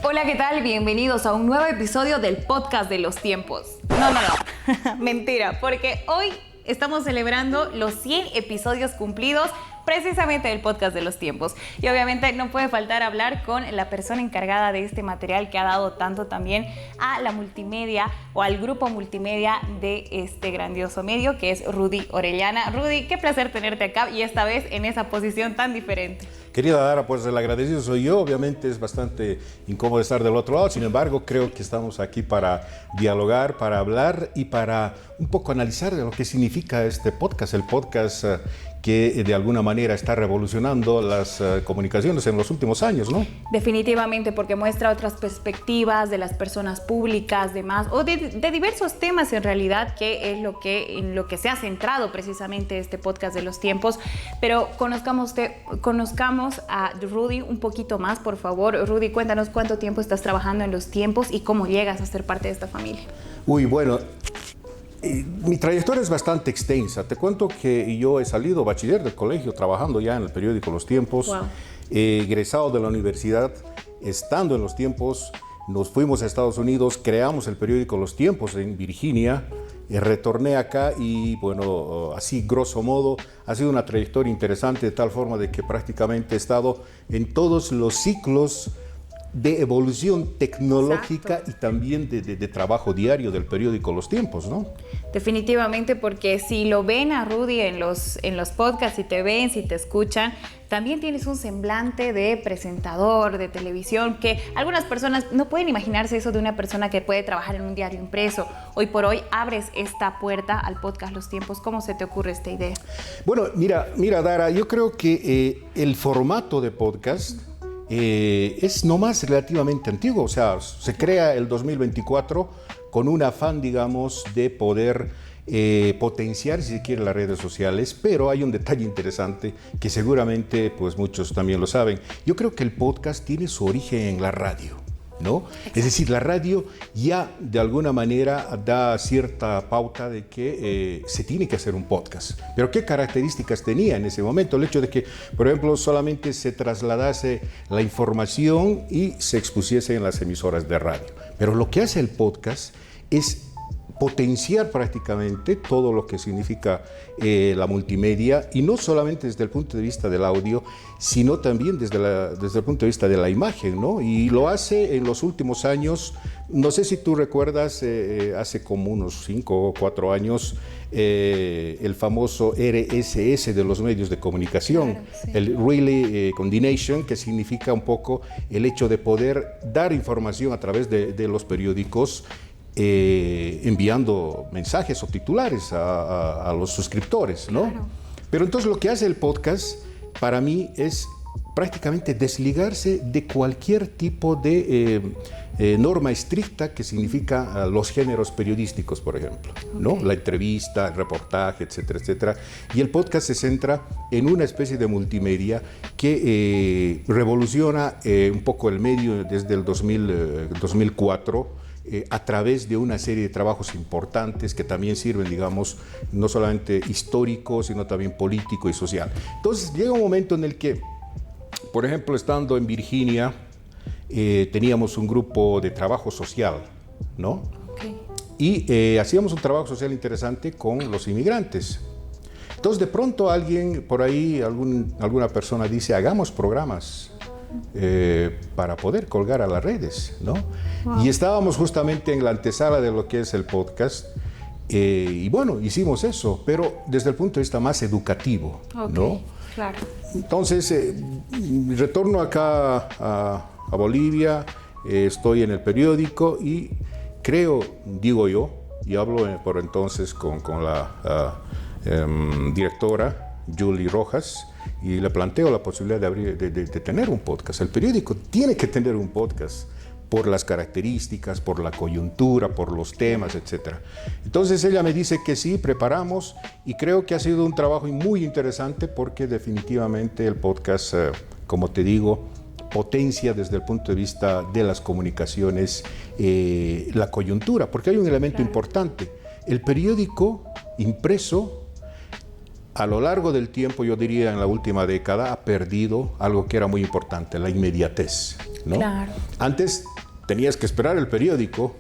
Hola, ¿qué tal? Bienvenidos a un nuevo episodio del podcast de los tiempos. No, mentira, porque hoy estamos celebrando los 100 episodios cumplidos precisamente del podcast de los tiempos. Y obviamente no puede faltar hablar con la persona encargada de este material que ha dado tanto también a la multimedia o al grupo multimedia de este grandioso medio, que es Rudy Orellana. Rudy, qué placer tenerte acá y esta vez en esa posición tan diferente. Querida Dara, pues el agradecido soy yo. Obviamente es bastante incómodo estar del otro lado, sin embargo creo que estamos aquí para dialogar, para hablar y para un poco analizar de lo que significa este podcast, el podcast que de alguna manera está revolucionando las comunicaciones en los últimos años, ¿no? Definitivamente, porque muestra otras perspectivas de las personas públicas, demás, o de diversos temas en realidad, que es en lo que se ha centrado precisamente este podcast de los tiempos. Pero conozcamos a Rudy un poquito más, por favor. Rudy, cuéntanos cuánto tiempo estás trabajando en los tiempos y cómo llegas a ser parte de esta familia. Bueno, mi trayectoria es bastante extensa. Te cuento que yo he salido bachiller del colegio trabajando ya en el periódico Los Tiempos. Wow. Egresado de la universidad, estando en Los Tiempos, nos fuimos a Estados Unidos, creamos el periódico Los Tiempos en Virginia, retorné acá y bueno, así grosso modo, ha sido una trayectoria interesante de tal forma de que prácticamente he estado en todos los ciclos de evolución tecnológica. Exacto. Y también de trabajo diario del periódico Los Tiempos, ¿no? Definitivamente, porque si lo ven a Rudy en los podcasts, si te ven, si te escuchan, también tienes un semblante de presentador de televisión, que algunas personas no pueden imaginarse eso de una persona que puede trabajar en un diario impreso. Hoy por hoy abres esta puerta al podcast Los Tiempos. ¿Cómo se te ocurre esta idea? Bueno, mira Dara, yo creo que el formato de podcast es nomás relativamente antiguo, o sea, se crea el 2024 con un afán, digamos, de poder potenciar, si se quiere, las redes sociales, pero hay un detalle interesante que seguramente pues muchos también lo saben. Yo creo que el podcast tiene su origen en la radio, ¿no? Es decir, la radio ya de alguna manera da cierta pauta de que se tiene que hacer un podcast. Pero ¿qué características tenía en ese momento? El hecho de que, por ejemplo, solamente se trasladase la información y se expusiese en las emisoras de radio. Pero lo que hace el podcast es potenciar prácticamente todo lo que significa la multimedia, y no solamente desde el punto de vista del audio, sino también desde el punto de vista de la imagen, ¿no? Y lo hace en los últimos años. No sé si tú recuerdas, hace como unos 5 o 4 años, el famoso RSS de los medios de comunicación, claro, sí. El Relay Coordination, que significa un poco el hecho de poder dar información a través de los periódicos, enviando mensajes o titulares a los suscriptores, ¿no? Claro. Pero entonces lo que hace el podcast para mí es prácticamente desligarse de cualquier tipo de norma estricta que significa los géneros periodísticos, por ejemplo, ¿no? Okay. La entrevista, el reportaje, etcétera, etcétera. Y el podcast se centra en una especie de multimedia que revoluciona un poco el medio desde el 2004, a través de una serie de trabajos importantes que también sirven, digamos, no solamente histórico, sino también político y social. Entonces llega un momento en el que, por ejemplo, estando en Virginia, teníamos un grupo de trabajo social, ¿no? Okay. Y hacíamos un trabajo social interesante con los inmigrantes. Entonces de pronto alguien por ahí, alguna persona dice, hagamos programas para poder colgar a las redes, ¿no? Wow. Y estábamos justamente en la antesala de lo que es el podcast, y bueno, hicimos eso, pero desde el punto de vista más educativo, okay, ¿no? Claro. Entonces, retorno acá a Bolivia, estoy en el periódico y creo, digo yo, y hablo por entonces con la directora Julie Rojas, y le planteo la posibilidad de tener un podcast. El periódico tiene que tener un podcast por las características, por la coyuntura, por los temas, etc. Entonces ella me dice que sí, preparamos, y creo que ha sido un trabajo muy interesante porque definitivamente el podcast, como te digo, potencia desde el punto de vista de las comunicaciones la coyuntura, porque hay un elemento importante. El periódico impreso a lo largo del tiempo, yo diría en la última década, ha perdido algo que era muy importante, la inmediatez, ¿no? Claro. Antes tenías que esperar el periódico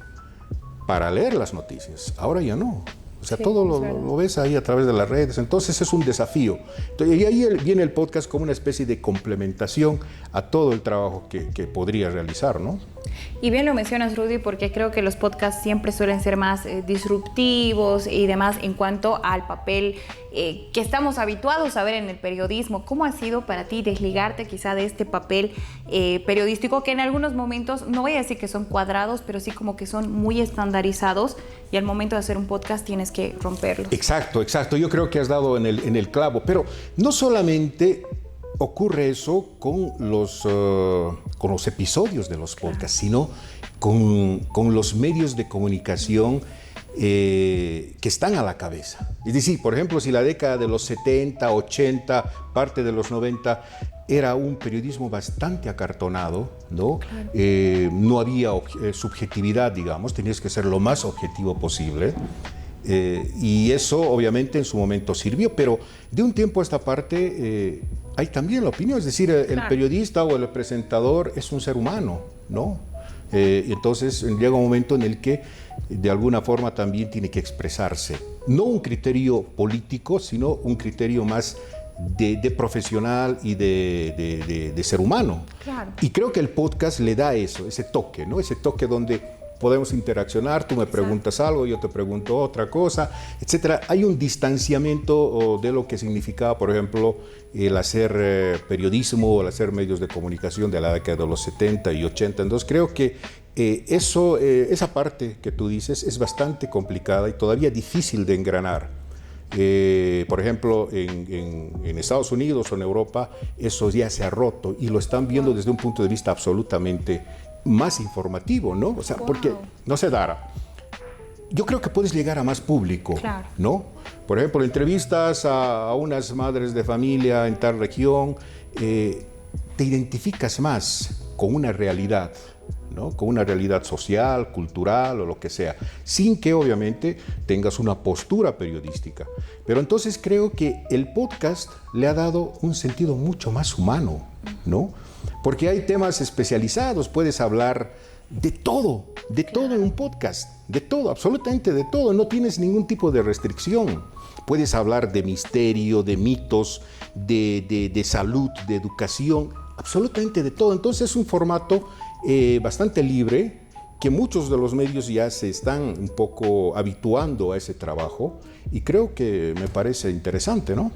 para leer las noticias, ahora ya no. O sea, Sí, todo es verdad. lo ves ahí a través de las redes, entonces es un desafío. Entonces, y ahí viene el podcast como una especie de complementación a todo el trabajo que podría realizar, ¿no? Y bien lo mencionas, Rudy, porque creo que los podcasts siempre suelen ser más disruptivos y demás en cuanto al papel que estamos habituados a ver en el periodismo. ¿Cómo ha sido para ti desligarte quizá de este papel periodístico que en algunos momentos, no voy a decir que son cuadrados, pero sí como que son muy estandarizados y al momento de hacer un podcast tienes que romperlos? Exacto, exacto. Yo creo que has dado en el clavo, pero no solamente ocurre eso con los episodios de los podcasts, sino con los medios de comunicación que están a la cabeza. Es decir, por ejemplo, si la década de los 70, 80, parte de los 90, era un periodismo bastante acartonado, ¿no? Claro. No había subjetividad, digamos, tenías que ser lo más objetivo posible. Y eso obviamente en su momento sirvió, pero de un tiempo a esta parte hay también la opinión, es decir, el periodista o el presentador es un ser humano, ¿no? Y entonces llega un momento en el que de alguna forma también tiene que expresarse, no un criterio político, sino un criterio más de profesional y de ser humano. Claro. Y creo que el podcast le da eso, ese toque, ¿no? Ese toque donde podemos interaccionar, tú me preguntas algo, yo te pregunto otra cosa, etcétera. Hay un distanciamiento de lo que significaba, por ejemplo, el hacer periodismo o el hacer medios de comunicación de la década de los 70 y 80. Entonces creo que esa parte que tú dices es bastante complicada y todavía difícil de engranar. Por ejemplo, en Estados Unidos o en Europa, eso ya se ha roto y lo están viendo desde un punto de vista absolutamente más informativo, ¿no? O sea, porque, no sé, Dara, yo creo que puedes llegar a más público, Claro. ¿no? Por ejemplo, entrevistas a unas madres de familia en tal región, te identificas más con una realidad, ¿no? Con una realidad social, cultural o lo que sea, sin que obviamente tengas una postura periodística. Pero entonces creo que el podcast le ha dado un sentido mucho más humano, ¿no? Porque hay temas especializados, puedes hablar de todo en un podcast, de todo, absolutamente de todo, no tienes ningún tipo de restricción. Puedes hablar de misterio, de mitos, de salud, de educación, absolutamente de todo. Entonces es un formato bastante libre, que muchos de los medios ya se están un poco habituando a ese trabajo y creo que me parece interesante, ¿no?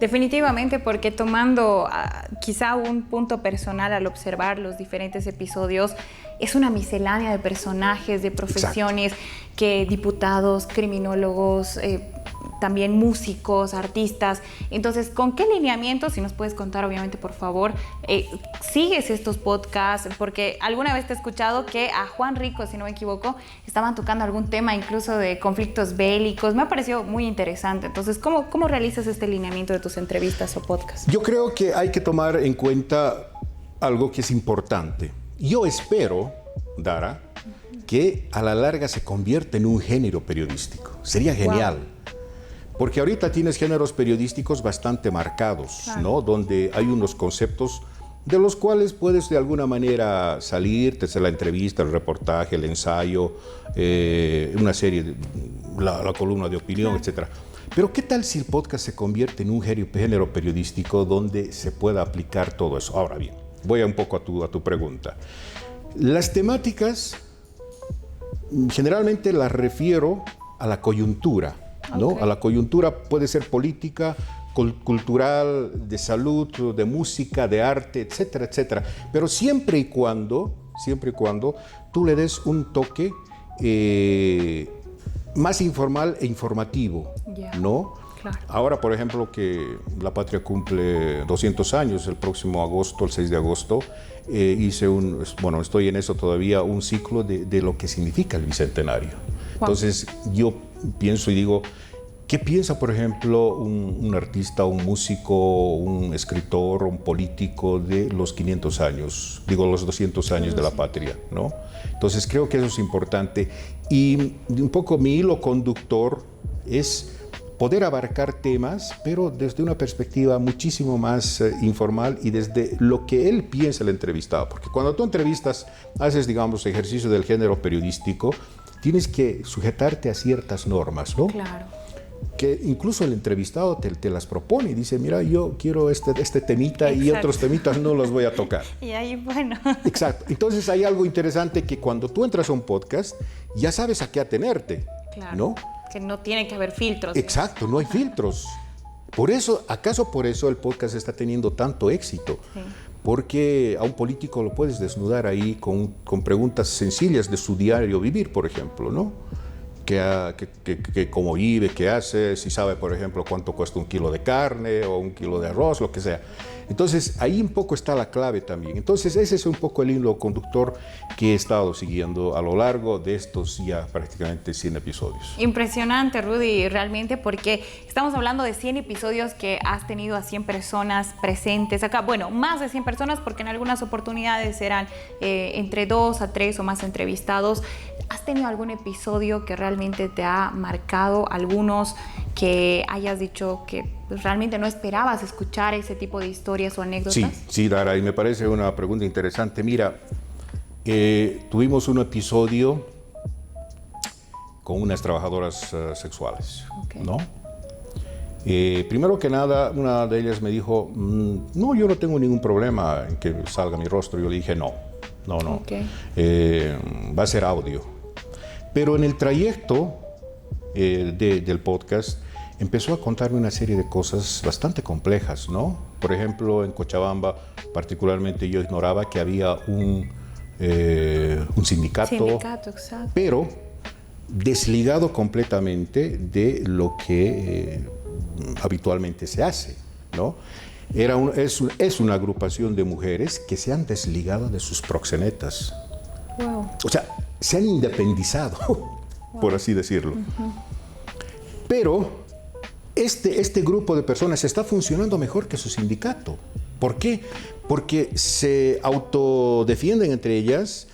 Definitivamente, porque tomando quizá un punto personal al observar los diferentes episodios, es una miscelánea de personajes, de profesiones, que diputados, criminólogos, también músicos, artistas. Entonces, ¿con qué lineamientos, si nos puedes contar obviamente por favor, sigues estos podcasts? Porque alguna vez te he escuchado que a Juan Rico, si no me equivoco, estaban tocando algún tema incluso de conflictos bélicos. Me ha parecido muy interesante. Entonces, ¿cómo realizas este lineamiento de tus entrevistas o podcasts? Yo creo que hay que tomar en cuenta algo que es importante. Yo espero, Dara, que a la larga se convierta en un género periodístico. Sería genial. Wow. Porque ahorita tienes géneros periodísticos bastante marcados, claro, ¿no? Donde hay unos conceptos de los cuales puedes de alguna manera salir, te hace la entrevista, el reportaje, el ensayo, una serie, la columna de opinión, claro, etcétera. Pero ¿qué tal si el podcast se convierte en un género periodístico donde se pueda aplicar todo eso? Ahora bien, voy un poco a tu pregunta. Las temáticas generalmente las refiero a la coyuntura, ¿no? Okay. A la coyuntura puede ser política, cultural, de salud, de música, de arte, etcétera, etcétera. Pero siempre y cuando tú le des un toque más informal e informativo, ¿no? Claro. Ahora, por ejemplo, que la patria cumple 200 años, el próximo agosto, el 6 de agosto, hice estoy en eso todavía, un ciclo de lo que significa el Bicentenario. Wow. Entonces, yo pienso y digo, ¿qué piensa, por ejemplo, un artista, un músico, un escritor, un político de los 500 años, los 200 años de la patria, ¿no? Entonces, creo que eso es importante. Y un poco mi hilo conductor es poder abarcar temas, pero desde una perspectiva muchísimo más informal y desde lo que él piensa el entrevistado. Porque cuando tú entrevistas, haces, digamos, ejercicio del género periodístico, tienes que sujetarte a ciertas normas, ¿no? Claro. Que incluso el entrevistado te las propone y dice, mira, yo quiero este temita. Exacto. Y otros temitas no los voy a tocar. Y ahí, bueno. Exacto. Entonces hay algo interesante que cuando tú entras a un podcast, ya sabes a qué atenerte, claro, ¿no? Que no tiene que haber filtros. Exacto, no hay filtros. Por eso el podcast está teniendo tanto éxito? Sí. Porque a un político lo puedes desnudar ahí con preguntas sencillas de su diario vivir, por ejemplo, ¿no? Que cómo vive, qué hace, si sabe, por ejemplo, cuánto cuesta 1 kilo de carne o 1 kilo de arroz, lo que sea. Entonces, ahí un poco está la clave también. Entonces, ese es un poco el hilo conductor que he estado siguiendo a lo largo de estos ya prácticamente 100 episodios. Impresionante, Rudy, realmente, porque estamos hablando de 100 episodios que has tenido a 100 personas presentes acá. Bueno, más de 100 personas, porque en algunas oportunidades eran entre 2 a 3 o más entrevistados. ¿Has tenido algún episodio que realmente te ha marcado, algunos que hayas dicho que realmente no esperabas escuchar ese tipo de historias o anécdotas? Sí, Dara, y me parece una pregunta interesante. Mira, tuvimos un episodio con unas trabajadoras sexuales, okay, ¿no? Primero que nada, una de ellas me dijo, no, yo no tengo ningún problema en que salga mi rostro. Yo le dije, no. Okay. Va a ser audio. Pero en el trayecto del podcast empezó a contarme una serie de cosas bastante complejas, ¿no? Por ejemplo, en Cochabamba, particularmente, yo ignoraba que había un sindicato, exacto, pero desligado completamente de lo que habitualmente se hace, ¿no? Es una agrupación de mujeres que se han desligado de sus proxenetas. Wow. O sea, se han independizado, wow, por así decirlo. Uh-huh. Pero este grupo de personas está funcionando mejor que su sindicato. ¿Por qué? Porque se autodefienden entre ellas,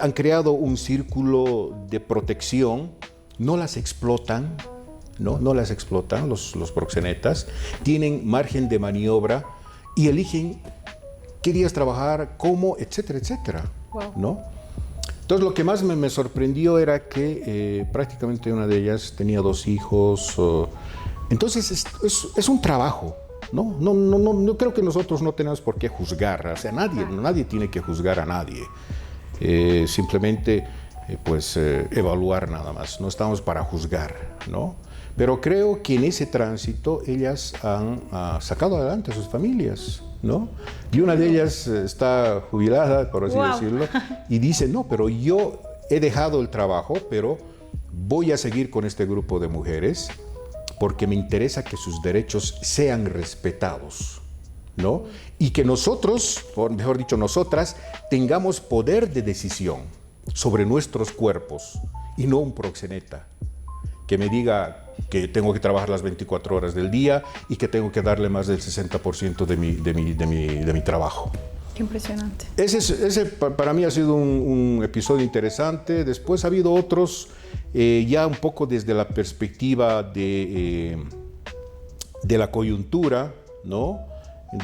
han creado un círculo de protección, no las explotan, no las explotan los proxenetas, tienen margen de maniobra y eligen qué días trabajar, cómo, etcétera, etcétera. Wow. ¿No? Entonces, lo que más me sorprendió era que prácticamente una de ellas tenía 2 hijos. Entonces, es un trabajo, ¿no? No creo que nosotros no tenemos por qué juzgar. O sea, nadie tiene que juzgar a nadie. Simplemente, evaluar nada más. No estamos para juzgar, ¿no? Pero creo que en ese tránsito ellas han sacado adelante a sus familias, ¿no? Y una de ellas está jubilada, por así decirlo, y dice, no, pero yo he dejado el trabajo, pero voy a seguir con este grupo de mujeres porque me interesa que sus derechos sean respetados, ¿no? Y que nosotros, o mejor dicho, nosotras, tengamos poder de decisión sobre nuestros cuerpos y no un proxeneta que me diga que tengo que trabajar las 24 horas del día y que tengo que darle más del 60% de mi trabajo. Qué impresionante. Ese para mí ha sido un episodio interesante. Después ha habido otros, ya un poco desde la perspectiva de la coyuntura, ¿no?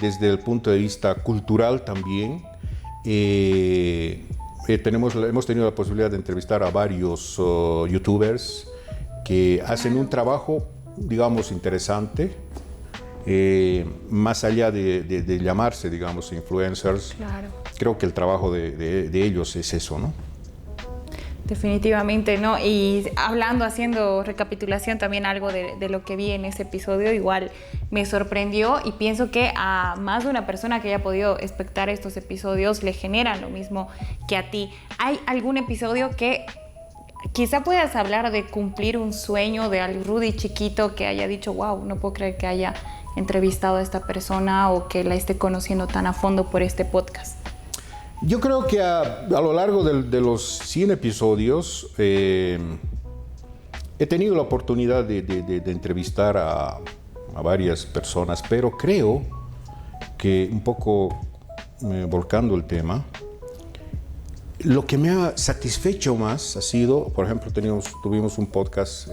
Desde el punto de vista cultural también. Hemos tenido la posibilidad de entrevistar a varios youtubers que hacen un trabajo, digamos, interesante, más allá de llamarse, digamos, influencers. Claro. Creo que el trabajo de ellos es eso, ¿no? Definitivamente, ¿no? Y haciendo recapitulación también algo de lo que vi en ese episodio, igual me sorprendió y pienso que a más de una persona que haya podido espectar estos episodios le generan lo mismo que a ti. ¿Hay algún episodio que quizá puedas hablar de cumplir un sueño de al Rudy chiquito que haya dicho, wow, no puedo creer que haya entrevistado a esta persona o que la esté conociendo tan a fondo por este podcast? Yo creo que a lo largo de los 100 episodios he tenido la oportunidad de entrevistar a varias personas, pero creo que un poco volcando el tema, Lo que me ha satisfecho más ha sido, por ejemplo, tuvimos un podcast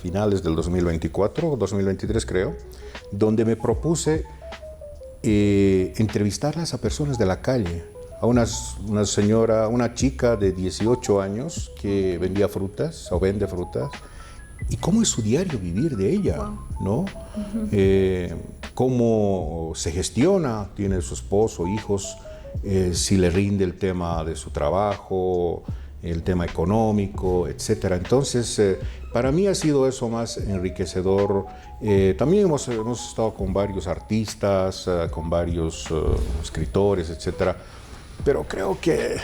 finales del 2024, 2023 creo, donde me propuse entrevistarlas a personas de la calle, a una señora, una chica de 18 años que vendía frutas o vende frutas, y cómo es su diario vivir de ella, ¿no? Cómo se gestiona, tiene su esposo, hijos, si le rinde el tema de su trabajo, el tema económico, etcétera. Entonces, para mí ha sido eso más enriquecedor. También hemos estado con varios artistas, con varios escritores, etcétera. Pero creo que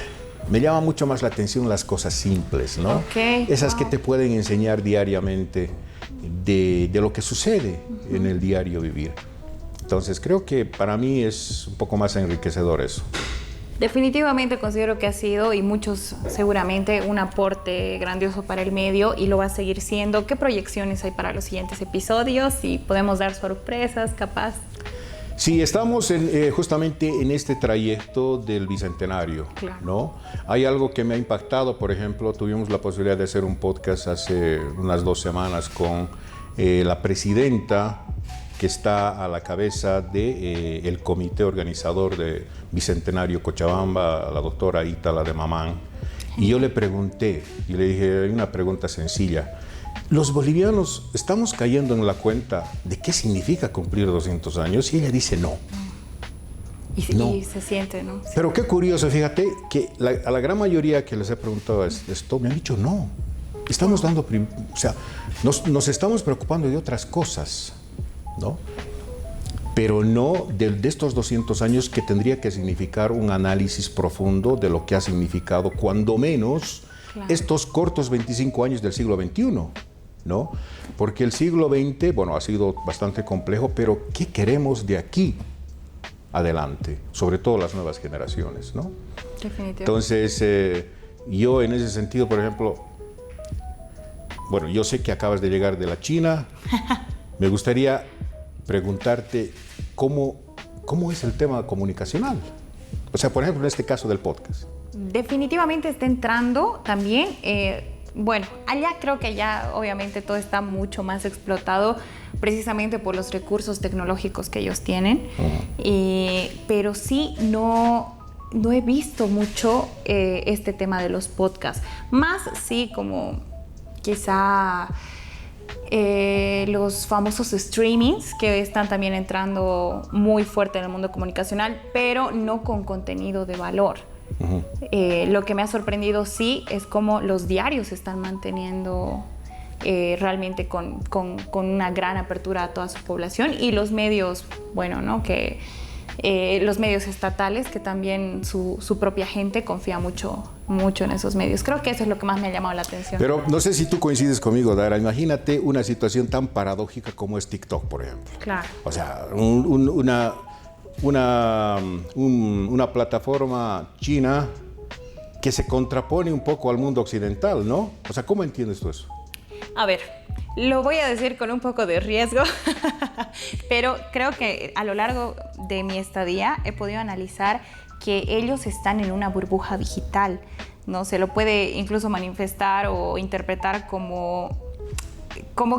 me llama mucho más la atención las cosas simples, ¿no? Esas que te pueden enseñar diariamente de lo que sucede en el diario vivir. Entonces, creo que para mí es un poco más enriquecedor eso. Definitivamente considero que ha sido, y muchos seguramente, un aporte grandioso para el medio y lo va a seguir siendo. ¿Qué proyecciones hay para los siguientes episodios? Y podemos dar sorpresas, capaz. Sí, estamos justamente en este trayecto del Bicentenario, claro, ¿no? Hay algo que me ha impactado, por ejemplo, tuvimos la posibilidad de hacer un podcast hace unas 2 semanas con la presidenta que está a la cabeza del comité organizador de Bicentenario Cochabamba, la doctora Ítala de Mamán. Y yo le pregunté, y le dije, hay una pregunta sencilla. ¿Los bolivianos estamos cayendo en la cuenta de qué significa cumplir 200 años? Y ella dice no. Y se siente, ¿no? Sí. Pero qué curioso, fíjate, que a la gran mayoría que les he preguntado esto, me han dicho no. Estamos dando, o sea, nos estamos preocupando de otras cosas, ¿no? Pero no de estos 200 años que tendría que significar un análisis profundo de lo que ha significado, cuando menos, claro, estos cortos 25 años del siglo XXI, ¿no? Porque el siglo XX, bueno, ha sido bastante complejo, pero ¿qué queremos de aquí adelante? Sobre todo las nuevas generaciones, ¿no? Definitivamente. Entonces, yo en ese sentido, por ejemplo, bueno, yo sé que acabas de llegar de la China, me gustaría preguntarte cómo es el tema comunicacional. O sea, por ejemplo, en este caso del podcast. Definitivamente está entrando también. Bueno, allá creo que ya obviamente todo está mucho más explotado precisamente por los recursos tecnológicos que ellos tienen. Pero sí no he visto mucho este tema de los podcasts. Más sí como quizá los famosos streamings que están también entrando muy fuerte en el mundo comunicacional, pero no con contenido de valor. Lo que me ha sorprendido sí es cómo los diarios se están manteniendo realmente con una gran apertura a toda su población, y los medios, bueno, ¿no? Que los medios estatales, que también su propia gente confía mucho en esos medios. Creo que eso es lo que más me ha llamado la atención. Pero no sé si tú coincides conmigo, Dara. Imagínate una situación tan paradójica como es TikTok, por ejemplo. Claro. O sea, una plataforma china que se contrapone un poco al mundo occidental, ¿no? O sea, ¿cómo entiendes tú eso? A ver, lo voy a decir con un poco de riesgo, pero creo que a lo largo de mi estadía he podido analizar que ellos están en una burbuja digital, ¿no? Se lo puede incluso manifestar o interpretar como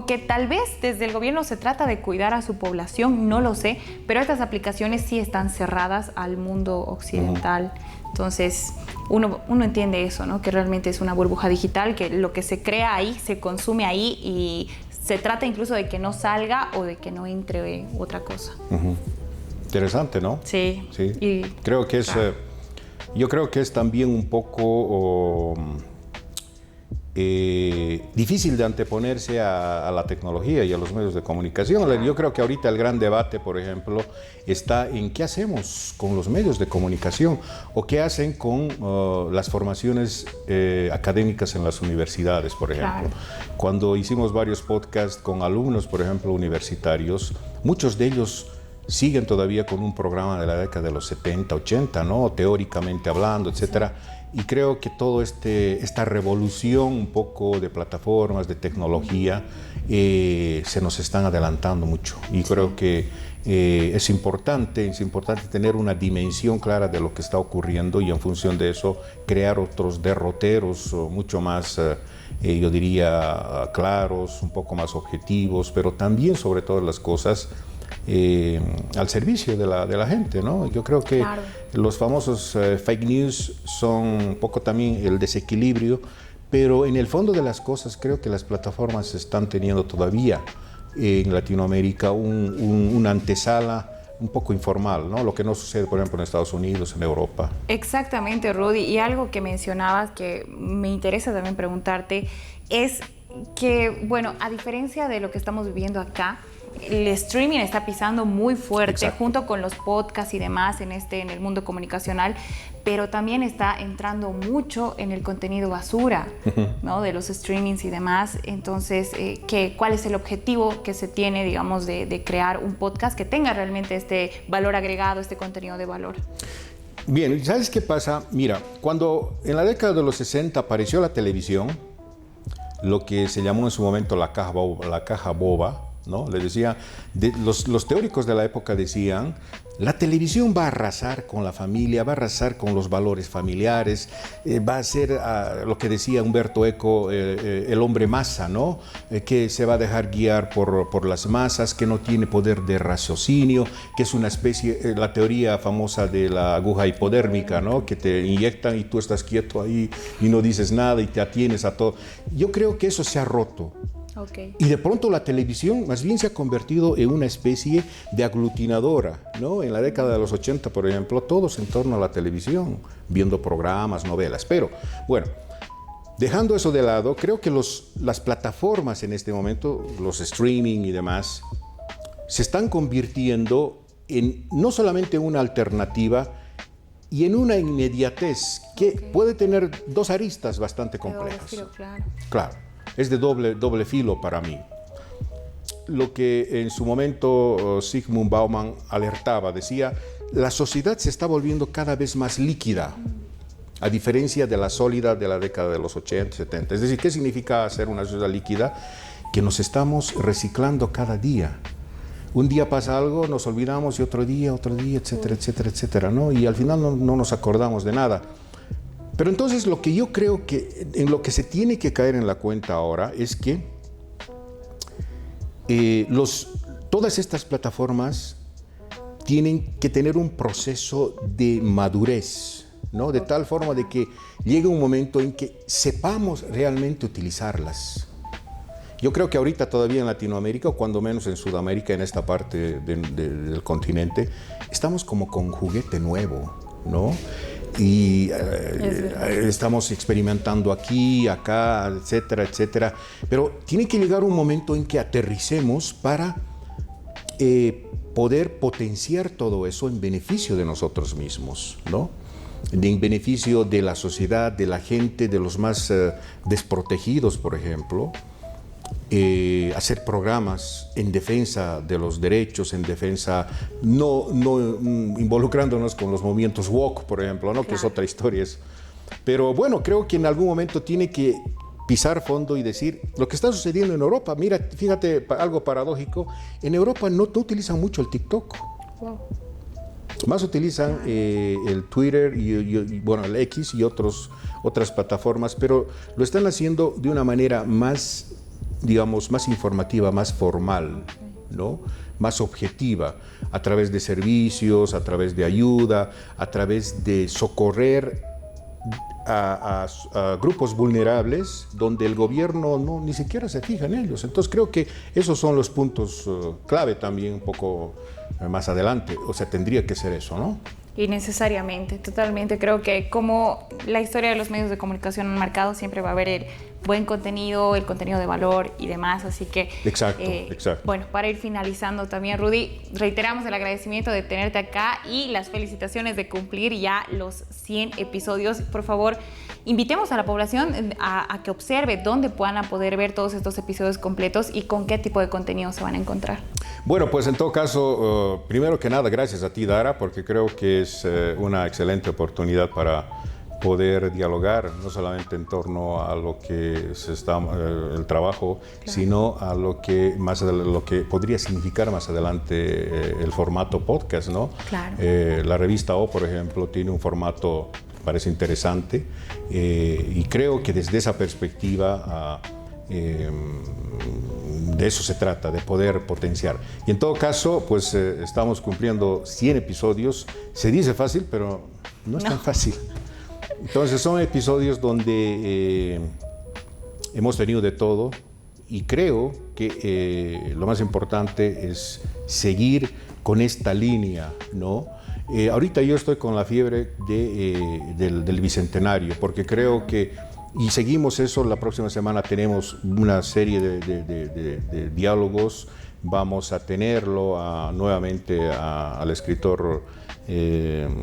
que tal vez desde el gobierno se trata de cuidar a su población, no lo sé, pero estas aplicaciones sí están cerradas al mundo occidental. Entonces, uno entiende eso, ¿no? Que realmente es una burbuja digital, que lo que se crea ahí, se consume ahí, y se trata incluso de que no salga o de que no entre otra cosa. Interesante, ¿no? Sí. Y creo que es, yo creo que es también un poco difícil de anteponerse a la tecnología y a los medios de comunicación. Yo creo que ahorita el gran debate, por ejemplo, está en qué hacemos con los medios de comunicación o qué hacen con las formaciones académicas en las universidades, por ejemplo. Claro. Cuando hicimos varios podcasts con alumnos, por ejemplo, universitarios, muchos de ellos siguen todavía con un programa de la década de los 70, 80, ¿no? Teóricamente hablando, etcétera. Sí. Y creo que toda esta revolución un poco de plataformas, de tecnología, se nos están adelantando mucho. Y creo que Es importante tener una dimensión clara de lo que está ocurriendo y en función de eso crear otros derroteros mucho más, yo diría, claros, un poco más objetivos, pero también sobre todas las cosas al servicio de la gente, ¿no? Yo creo que claro, los famosos fake news son un poco también el desequilibrio, pero en el fondo de las cosas creo que las plataformas están teniendo todavía en Latinoamérica una antesala un poco informal, ¿no? Lo que no sucede, por ejemplo, en Estados Unidos, en Europa. Exactamente, Rudy. Y algo que mencionabas que me interesa también preguntarte es que, bueno, a diferencia de lo que estamos viviendo acá, el streaming está pisando muy fuerte. Exacto. Junto con los podcasts y demás en el mundo comunicacional, pero también está entrando mucho en el contenido basura, ¿no? De los streamings y demás. Entonces, ¿cuál es el objetivo que se tiene, digamos, de crear un podcast que tenga realmente este valor agregado, este contenido de valor? Bien, ¿sabes qué pasa? Mira, cuando en la década de los 60 apareció la televisión, lo que se llamó en su momento la caja boba, ¿no? Le decía, los teóricos de la época decían, la televisión va a arrasar con la familia, va a arrasar con los valores familiares, va a ser lo que decía Humberto Eco, el hombre masa, ¿no? Que se va a dejar guiar por las masas, que no tiene poder de raciocinio, que es una especie, la teoría famosa de la aguja hipodérmica, ¿no? Que te inyectan y tú estás quieto ahí y no dices nada y te atienes a todo. Yo creo que eso se ha roto. Okay. Y de pronto la televisión más bien se ha convertido en una especie de aglutinadora, ¿no? En la década de los 80, por ejemplo, todos en torno a la televisión, viendo programas, novelas. Pero, bueno, dejando eso de lado, creo que las plataformas en este momento, los streaming y demás, se están convirtiendo en no solamente una alternativa y en una inmediatez que puede tener dos aristas bastante complejas. Claro. Es de doble filo para mí. Lo que en su momento Zygmunt Bauman alertaba, decía, la sociedad se está volviendo cada vez más líquida, a diferencia de la sólida de la década de los 80, 70. Es decir, ¿qué significa ser una sociedad líquida? Que nos estamos reciclando cada día. Un día pasa algo, nos olvidamos y otro día, etcétera, etcétera, etcétera, ¿no? Y al final no nos acordamos de nada. Pero entonces lo que yo creo que en lo que se tiene que caer en la cuenta ahora es que todas estas plataformas tienen que tener un proceso de madurez, ¿no? De tal forma de que llegue un momento en que sepamos realmente utilizarlas. Yo creo que ahorita todavía en Latinoamérica, o cuando menos en Sudamérica, en esta parte del continente, estamos como con juguete nuevo, ¿no? Y estamos experimentando aquí, acá, etcétera, etcétera. Pero tiene que llegar un momento en que aterricemos para poder potenciar todo eso en beneficio de nosotros mismos, ¿no? En beneficio de la sociedad, de la gente, de los más desprotegidos, por ejemplo. Hacer programas en defensa de los derechos, en defensa, no involucrándonos con los movimientos woke, por ejemplo, ¿no? Claro. Que es otra historia. Pero bueno, creo que en algún momento tiene que pisar fondo y decir lo que está sucediendo en Europa. Mira, fíjate, algo paradójico, en Europa no utilizan mucho el TikTok. Wow. Más utilizan el Twitter y bueno, el X y otras plataformas, pero lo están haciendo de una manera más, digamos, más informativa, más formal, ¿no? Más objetiva, a través de servicios, a través de ayuda, a través de socorrer a grupos vulnerables donde el gobierno ni siquiera se fija en ellos. Entonces creo que esos son los puntos clave también un poco más adelante, o sea, tendría que ser eso, ¿no? Y necesariamente, totalmente. Creo que como la historia de los medios de comunicación han marcado, siempre va a haber el buen contenido, el contenido de valor y demás. Así que, exacto. Bueno, para ir finalizando también, Rudy, reiteramos el agradecimiento de tenerte acá y las felicitaciones de cumplir ya los 100 episodios. Por favor, invitemos a la población a que observe dónde puedan poder ver todos estos episodios completos y con qué tipo de contenido se van a encontrar. Bueno, pues en todo caso, primero que nada, gracias a ti, Dara, porque creo que es una excelente oportunidad para poder dialogar, no solamente en torno a lo que el trabajo, claro, sino a lo que podría significar más adelante el formato podcast, ¿no? Claro. La revista O, por ejemplo, tiene un formato, parece interesante, y creo que desde esa perspectiva de eso se trata, de poder potenciar. Y en todo caso, pues estamos cumpliendo 100 episodios. Se dice fácil, pero no es tan fácil. Entonces son episodios donde hemos tenido de todo y creo que lo más importante es seguir con esta línea, ¿no? Ahorita yo estoy con la fiebre del Bicentenario, porque creo que, y seguimos eso, la próxima semana tenemos una serie de diálogos, vamos a tenerlo nuevamente al escritor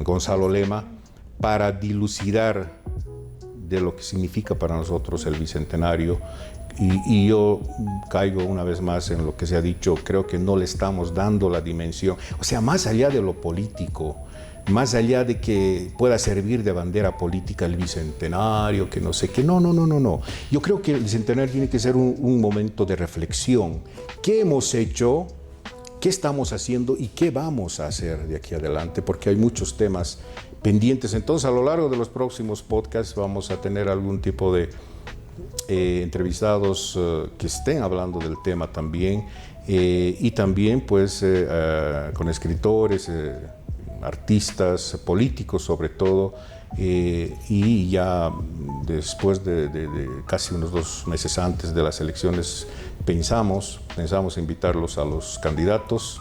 Gonzalo Lema, para dilucidar de lo que significa para nosotros el Bicentenario. Y yo caigo una vez más en lo que se ha dicho, creo que no le estamos dando la dimensión, o sea, más allá de lo político, más allá de que pueda servir de bandera política el Bicentenario, que no sé qué, no. Yo creo que el Bicentenario tiene que ser un momento de reflexión. ¿Qué hemos hecho? ¿Qué estamos haciendo? ¿Y qué vamos a hacer de aquí adelante? Porque hay muchos temas pendientes. Entonces, a lo largo de los próximos podcasts vamos a tener algún tipo de entrevistados que estén hablando del tema también, y también pues con escritores, artistas, políticos sobre todo, y ya después de casi unos 2 meses antes de las elecciones pensamos invitarlos a los candidatos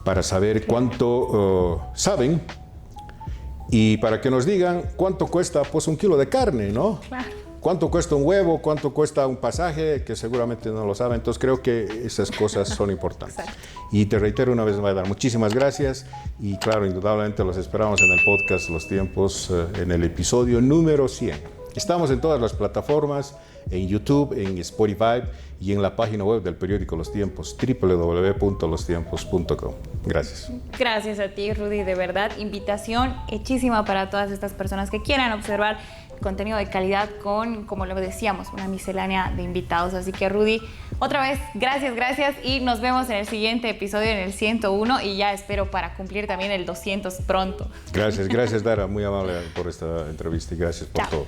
para saber cuánto saben y para que nos digan cuánto cuesta pues un kilo de carne, ¿no? Claro. ¿Cuánto cuesta un huevo? ¿Cuánto cuesta un pasaje? Que seguramente no lo saben. Entonces creo que esas cosas son importantes. Exacto. Y te reitero una vez más, Dar, muchísimas gracias. Y claro, indudablemente los esperamos en el podcast Los Tiempos, en el episodio número 100. Estamos en todas las plataformas, en YouTube, en Spotify y en la página web del periódico Los Tiempos, www.lostiempos.com. Gracias. Gracias a ti, Rudy, de verdad. Invitación hechísima para todas estas personas que quieran observar contenido de calidad con, como lo decíamos, una miscelánea de invitados. Así que, Rudy, otra vez, gracias y nos vemos en el siguiente episodio, en el 101, y ya espero para cumplir también el 200 pronto. Gracias, Dara, muy amable por esta entrevista y gracias por todo.